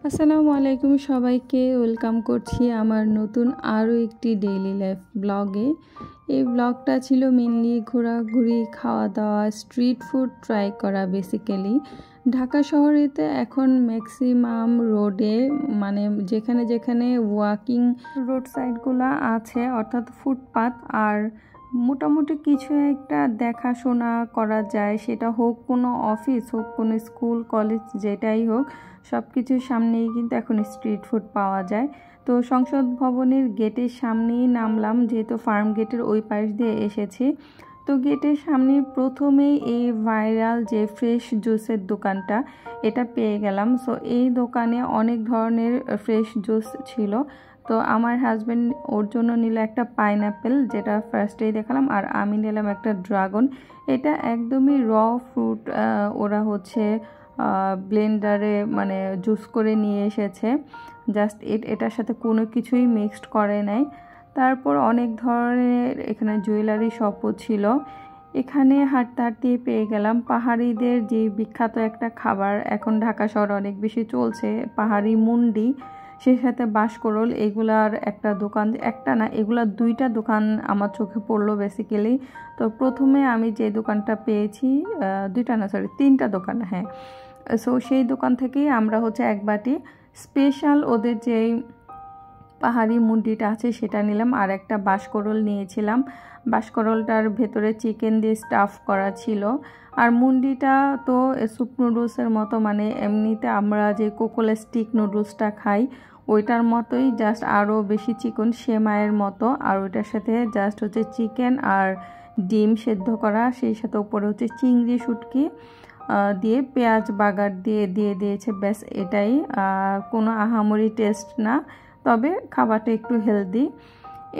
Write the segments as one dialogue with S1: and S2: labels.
S1: আসসালামু আলাইকুম সবাইকে ওয়েলকাম করছি আমার নতুন আরও একটি ডেইলি লাইফ ব্লগে। এই ব্লগটা ছিল মেনলি ঘোরাঘুরি, খাওয়া দাওয়া, স্ট্রিট ফুড ট্রাই করা। বেসিক্যালি ঢাকা শহরেতে এখন ম্যাক্সিমাম রোডে মানে যেখানে যেখানে ওয়াকিং রোড সাইডগুলো আছে অর্থাৎ ফুটপাত আর মোটামুটি কিছু একটা দেখাশোনা করা যায়, সেটা হোক কোনো অফিস, হোক কোনো স্কুল কলেজ, যেটাই হোক সব কিছুর সামনেই কিন্তু এখন স্ট্রিট ফুড পাওয়া যায়। তো সংসদ ভবনের গেটের সামনেই নামলাম, যেহেতু ফার্ম গেটের ওই পাশ দিয়ে এসেছি। তো গেটের সামনে প্রথমেই এই ভাইরাল যে ফ্রেশ জুসের দোকানটা, এটা পেয়ে গেলাম। সো এই দোকানে অনেক ধরনের ফ্রেশ জুস ছিল। তো আমার হাজব্যান্ড ওর জন্য নিল একটা পাইনঅ্যাপেল, যেটা ফার্স্টেই দেখালাম, আর আমি নিলাম একটা ড্রাগন। এটা একদমই র ফ্রুট ওরা ব্লেন্ডারে মানে জুস করে নিয়ে এসেছে, জাস্ট এটার সাথে কোনো কিছুই মিক্সড করে নাই। তারপর অনেক ধরনের এখানে জুয়েলারি শপও ছিল। এখানে হাঁটতে হাঁটতে পেয়ে গেলাম পাহাড়িদের যে বিখ্যাত একটা খাবার, এখন ঢাকা শহরে অনেক বেশি চলছে, পাহাড়ি মুন্ডি, সেই সাথে বাঁশকরোল। এগুলার একটা দোকান, একটা না এগুলা দুইটা দোকান আমার চোখে পড়লো বেসিক্যালি। তো প্রথমে আমি যে দোকানটা পেয়েছি, দুইটা না সরি তিনটা দোকান, হ্যাঁ। সো সেই দোকান থেকেই আমরা এক বাটি স্পেশাল ওদের যেই পাহাড়ি মুন্ডিটা আছে সেটা নিলাম, আর একটা বাঁশকরোল নিয়েছিলাম। বাঁশকরোলটার ভেতরে চিকেন দিয়ে স্টাফ করা ছিল। আর মুন্ডিটা তো স্যুপ নুডলসের মতো, মানে এমনিতে আমরা যে কোকোলা স্টিক নুডলসটা খাই ওইটার মতোই, জাস্ট আরও বেশি চিকন, সেমাইয়ের মতো। আর ওইটার সাথে জাস্ট চিকেন আর ডিম সেদ্ধ করা, সেই সাথে উপরে চিংড়ি শুটকি দিয়ে পেঁয়াজ বাগার দিয়ে দিয়েছে, ব্যাস এটাই। কোনো আহামরি টেস্ট না, তবে খাবারটা একটু হেলদি।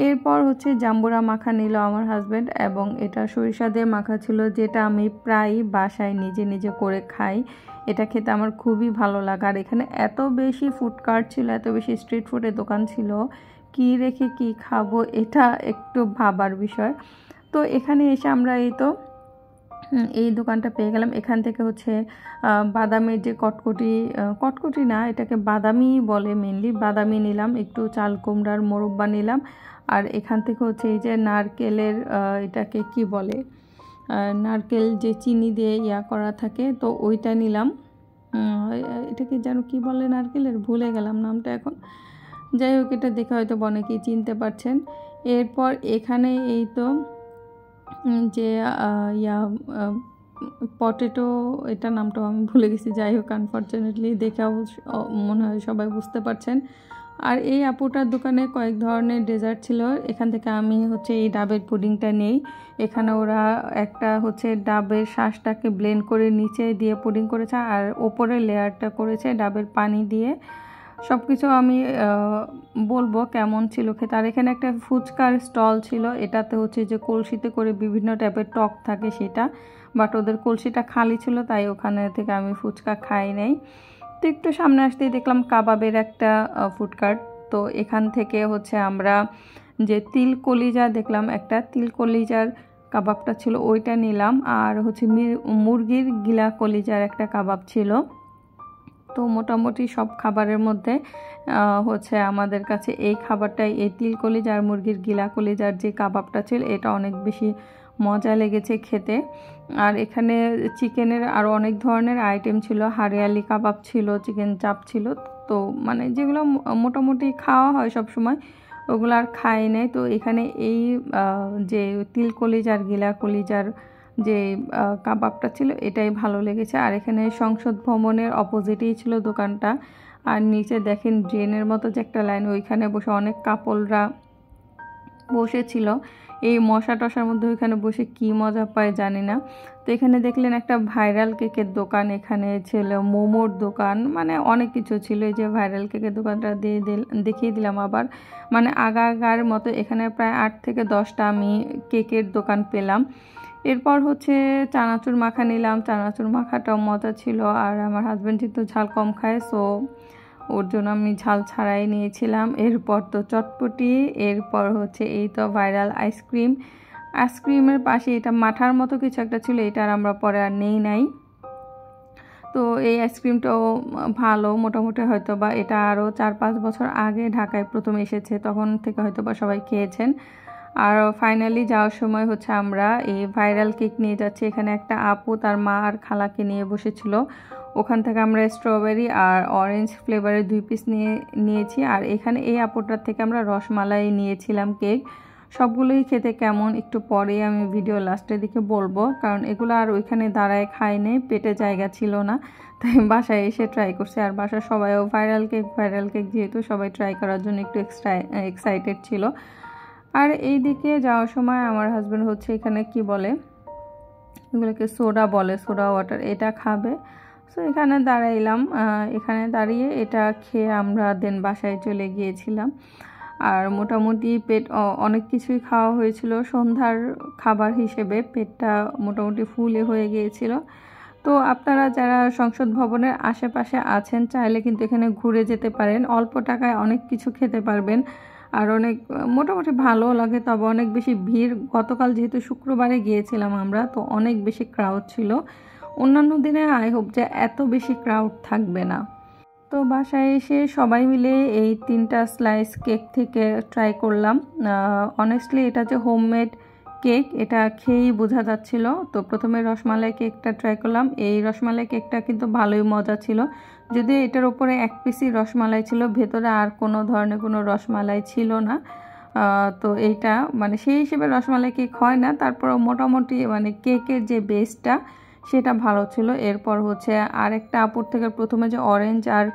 S1: এরপর জাম্বুরা মাখা নিল আমার হাজব্যান্ড, এবং এটা সরিষা দিয়ে মাখা ছিল, যেটা আমি প্রায় বাসায় নিজে নিজে করে খাই। এটা খেতে আমার খুবই ভালো লাগে। আর এখানে এত বেশি ফুড কার্ট ছিল, এত বেশি স্ট্রিট ফুডের দোকান ছিল, কি রেখে কি খাবো এটা একটু ভাবার বিষয়। তো এখানে এসে আমরা এই দোকানটা পেয়ে গেলাম। এখান থেকে বাদামের যে কটকটি না, এটাকে বাদামি বলে মেনলি, বাদামি নিলাম, একটু চাল কুমড়ার মোরব্বা নিলাম। আর এখান থেকে এই যে নারকেলের, এটাকে কি বলে, নারকেল যে চিনি দিয়ে করা থাকে, তো ওইটা নিলাম। এটাকে যেন কি বলে নারকেলের, ভুলে গেলাম নামটা এখন। যাই হোক, এটা দেখে হয়তো অনেকেই চিনতে পারছেন। এরপর এখানে যে পটেটো, এটা নামটাও আমি ভুলে গেছি। যাই হোক, আনফর্চুনেটলি দেখে মনে হয় সবাই বুঝতে পারছেন। আর এই আপুটার দোকানে কয়েক ধরনের ডেজার্ট ছিল। এখান থেকে আমি এই ডাবের পুডিংটা নেই। এখানে ওরা একটা ডাবের শাঁসটাকে ব্লেন্ড করে নিচে দিয়ে পুডিং করেছে, আর ওপরে লেয়ারটা করেছে ডাবের পানি দিয়ে। সব কিছু আমি বলবো কেমন ছিল খেতে। আর এখানে একটা ফুচকার স্টল ছিল, এটাতে যে কলসিতে করে বিভিন্ন টাইপের টক থাকে সেটা, বাট ওদের কলসিটা খালি ছিল, তাই ওখানে থেকে আমি ফুচকা খাই নাই। তো একটু সামনে আসতেই দেখলাম কাবাবের একটা ফুড কার্ট। তো এখান থেকে আমরা যে তিল কলিজা দেখলাম, একটা তিল কলিজার কাবাবটা ছিল, ওইটা নিলাম। আর মুরগির গিলা কলিজার একটা কাবাব ছিল। তো মোটামুটি সব খাবারের মধ্যে আমাদের কাছে এই খাবারটাই, এই তিল কলিজা আর মুরগির গিলা কলিজার যে কাবাবটা ছিল, এটা অনেক বেশি মজা লেগেছে খেতে। আর এখানে চিকেনের আরও অনেক ধরনের আইটেম ছিল, হারিয়ালি কাবাব ছিল, চিকেন চাপ ছিল। তো মানে যেগুলো মোটামুটি খাওয়া হয় সব সময়, ওগুলো আর খাই নাই। তো এখানে এই যে তিল কলিজার গিলা কলিজার যে কাবাবটা ছিল, এটাই ভালো লেগেছে। আর এখানে সংসদ ভবনের অপোজিটেই ছিল দোকানটা। আর নিচে দেখেন ড্রেনের মতো যে একটা লাইন, ওইখানে বসে অনেক কাপলরা বসেছিল এই মশা টশার মধ্যে, ওইখানে বসে কি মজা পায় জানি না। তো এখানে দেখলেন একটা ভাইরাল কেকের দোকান, এখানে ছিল মোমোর দোকান, মানে অনেক কিছু ছিল। এই যে ভাইরাল কেকের দোকানটা দেখিয়ে দিলাম আবার, মানে আগার মতো এখানে প্রায় 8 থেকে 10টা আমি কেকের দোকান পেলাম। এরপর চানাচুর মাখা নিলাম, চানাচুর মাখাটাও মজা ছিল। আর আমার হাজব্যান্ড যেহেতু ঝাল কম খায়, সো ওর জন্য আমি ঝাল ছাড়াই নিয়েছিলাম। এরপর তো চটপটি, এরপর এই তো ভাইরাল আইসক্রিমের পাশে এটা মাঠার মতো কিছু একটা ছিল, এটা আর আমরা পরে আর নেই নাই। তো তো এই আইসক্রিমটাও ভালো মোটামুটি, হয়তো বা এটা আরও 4-5 বছর আগে ঢাকায় প্রথম এসেছে, তখন থেকে হয়তো বা সবাই খেয়েছেন। আর ফাইনালি যাওয়ার সময় হচ্ছে আমরা এই ভাইরাল কেক নিয়ে যাচ্ছি। এখানে একটা আপু তার মা আর খালাকে নিয়ে বসেছিল, ওখান থেকে আমরা স্ট্রবেরি আর অরেঞ্জ ফ্লেভারের 2 পিস নিয়েছি। আর এখানে এই আপুটার থেকে আমরা রসমালাই নিয়েছিলাম কেক। সবগুলোই খেতে কেমন একটু পরে আমি ভিডিও লাস্টের দিকে বলবো, কারণ এগুলো আর ওইখানে দাঁড়ায় খাইনি, পেটে জায়গা ছিল না, তাই বাসায় এসে ট্রাই করছি। আর বাসার সবাইও ভাইরাল কেক যেহেতু সবাই ট্রাই করার জন্য একটু এক্সাইটেড ছিল। আর এই দিকে যাওয়ার সময় আমার হাজব্যান্ড হচ্ছে এখানে কি বলে এগুলোকে সোডা বলে, সোডা ওয়াটার, এটা খাবে। সো এখানে দাঁড়াইলাম, এখানে দাঁড়িয়ে এটা খেয়ে আমরা দেন বাসায় চলে গিয়েছিলাম। আর মোটামুটি পেট অনেক কিছুই খাওয়া হয়েছিল সন্ধ্যার খাবার হিসেবে, পেটটা মোটামুটি ফুলে হয়ে গিয়েছিল। তো আপনারা যারা সংসদ ভবনের আশেপাশে আছেন চাইলে কিন্তু এখানে ঘুরে যেতে পারেন, অল্প টাকায় অনেক কিছু খেতে পারবেন। আর অনেক মোটামুটি ভালো লাগে, তবে অনেক বেশি ভিড়। গতকাল যেহেতু শুক্রবারে গিয়েছিলাম আমরা, তো অনেক বেশি ক্রাউড ছিল। অন্যান্য দিনে আই হোপ যে এত বেশি ক্রাউড থাকবে না। তো বাসায় এসে সবাই মিলে এই 3টা স্লাইস কেক থেকে ট্রাই করলাম। অনেস্টলি এটা যে হোমমেড কেক এটা খেয়েই বোঝা যাচ্ছিল। তো প্রথমে রসমালাই কেকটা ট্রাই করলাম। এই রসমালাই কেকটা কিন্তু ভালোই মজা ছিল, যদিও এটার উপরে 1 পিসই রসমালাই ছিল, ভেতরে আর কোনো ধরনের কোনো রসমালাই ছিল না। তো এইটা মানে সেই হিসেবে রসমালাই কেক হয় না, তারপর মোটামুটি মানে কেকের যে বেসটা সেটা ভালো ছিল। এরপর হচ্ছে আরেকটা আপুর থেকে প্রথমে যে অরেঞ্জ আর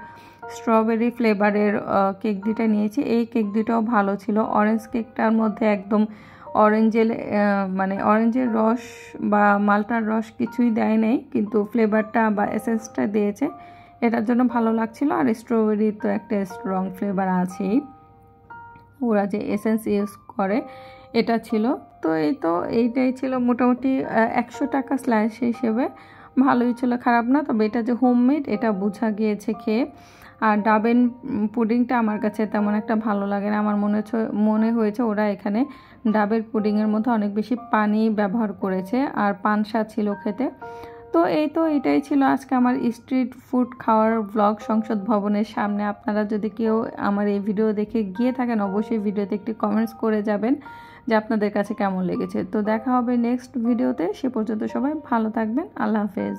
S1: স্ট্রবেরি ফ্লেভারের কেক দুটো নিয়েছি, এই কেক দুটোও ভালো ছিল। অরেঞ্জ কেকটার মধ্যে একদম অরেঞ্জের রস বা মাল্টার রস কিছুই দেয় নাই, কিন্তু ফ্লেভারটা বা এসেন্সটা দিয়েছে, এটার জন্য ভালো লাগছিল। আর স্ট্রবেরি তো একটা স্ট্রং ফ্লেভার আছেই, ওরা যে এসেন্স ইউজ করে এটা ছিল। তো এইটাই ছিল মোটামুটি 100 টাকা স্লাইস হিসেবে ভালোই ছিল, খারাপ না। তবে এটা যে হোমমেড এটা বোঝা গিয়েছে খেয়ে। আর ডাবেন পুডিংটা আমার কাছে তেমন একটা ভালো লাগে না, আমার মনে হয়েছে ওরা এখানে ডাবের পুডিংয়ের মধ্যে অনেক বেশি পানি ব্যবহার করেছে, আর পানসা ছিল খেতে। তো এটাই ছিল আজকে আমার স্ট্রিট ফুড খাওয়ার ব্লগ সংসদ ভবনের সামনে। আপনারা যদি কেউ আমার এই ভিডিও দেখে গিয়ে থাকেন অবশ্যই ভিডিওতে একটি কমেন্টস করে যাবেন যে আপনাদের কাছে কেমন লেগেছে। তো দেখা হবে নেক্সট ভিডিওতে, সে পর্যন্ত সবাই ভালো থাকবেন, আল্লাহ হাফেজ।